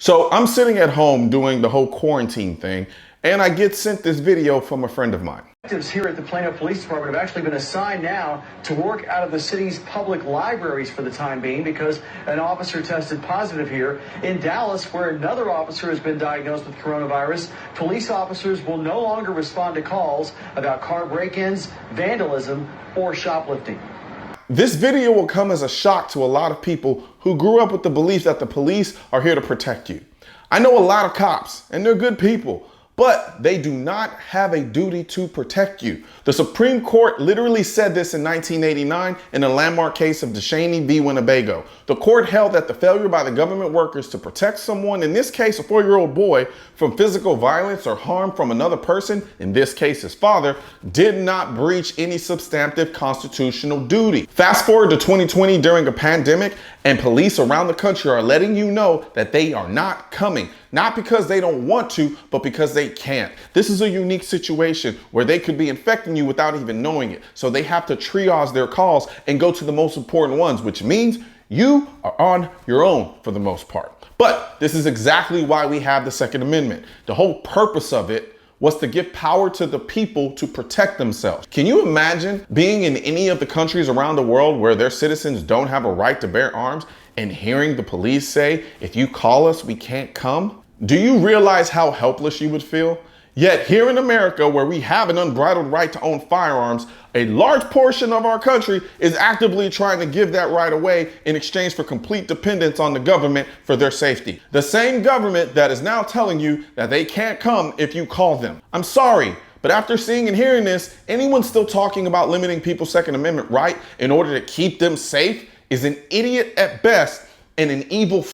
So I'm sitting at home doing the whole quarantine thing, and I get sent this video from a friend of mine. Detectives here at the Plano Police Department have actually been assigned now to work out of the city's public libraries for the time being because an officer tested positive here. In Dallas, where another officer has been diagnosed with coronavirus, police officers will no longer respond to calls about car break-ins, vandalism, or shoplifting. This video will come as a shock to a lot of people who grew up with the belief that the police are here to protect you. I know a lot of cops, and they're good people, but they do not have a duty to protect you. The Supreme Court literally said this in 1989 in the landmark case of DeShaney v. Winnebago. The court held that the failure by the government workers to protect someone, in this case a 4-year-old boy, from physical violence or harm from another person, in this case his father, did not breach any substantive constitutional duty. Fast forward to 2020 during a pandemic, and police around the country are letting you know that they are not coming. Not because they don't want to, but because they can't. This is a unique situation where they could be infecting you without even knowing it. So they have to triage their calls and go to the most important ones, which means you are on your own for the most part. But this is exactly why we have the Second Amendment. The whole purpose of it was to give power to the people to protect themselves. Can you imagine being in any of the countries around the world where their citizens don't have a right to bear arms and hearing the police say, if you call us, we can't come? Do you realize how helpless you would feel? Yet here in America, where we have an unbridled right to own firearms, a large portion of our country is actively trying to give that right away in exchange for complete dependence on the government for their safety. The same government that is now telling you that they can't come if you call them. I'm sorry, but after seeing and hearing this, anyone still talking about limiting people's Second Amendment right in order to keep them safe is an idiot at best and an evil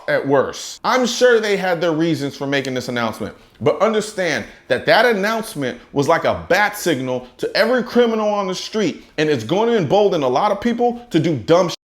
at worst. I'm sure they had their reasons for making this announcement, but understand that that announcement was like a bat signal to every criminal on the street, and it's going to embolden a lot of people to do dumb shit.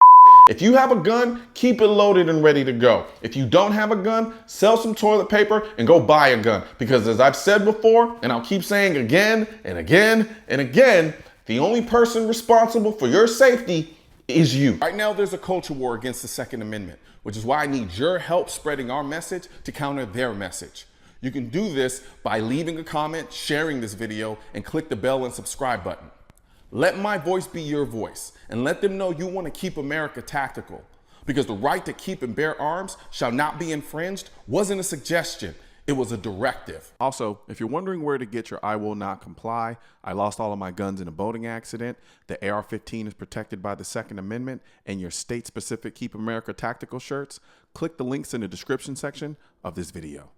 If you have a gun, keep it loaded and ready to go. If you don't have a gun, sell some toilet paper and go buy a gun, because as I've said before, and I'll keep saying again and again and again, the only person responsible for your safety is you. Right now, there's a culture war against the Second Amendment, which is why I need your help spreading our message to counter their message. You can do this by leaving a comment, sharing this video, and click the bell and subscribe button. Let my voice be your voice, and let them know you want to keep America tactical, because the right to keep and bear arms shall not be infringed wasn't a suggestion. It was a directive. Also, if you're wondering where to get your I will not comply, I lost all of my guns in a boating accident, the AR-15 is protected by the Second Amendment, and your state-specific Keep America Tactical shirts, click the links in the description section of this video.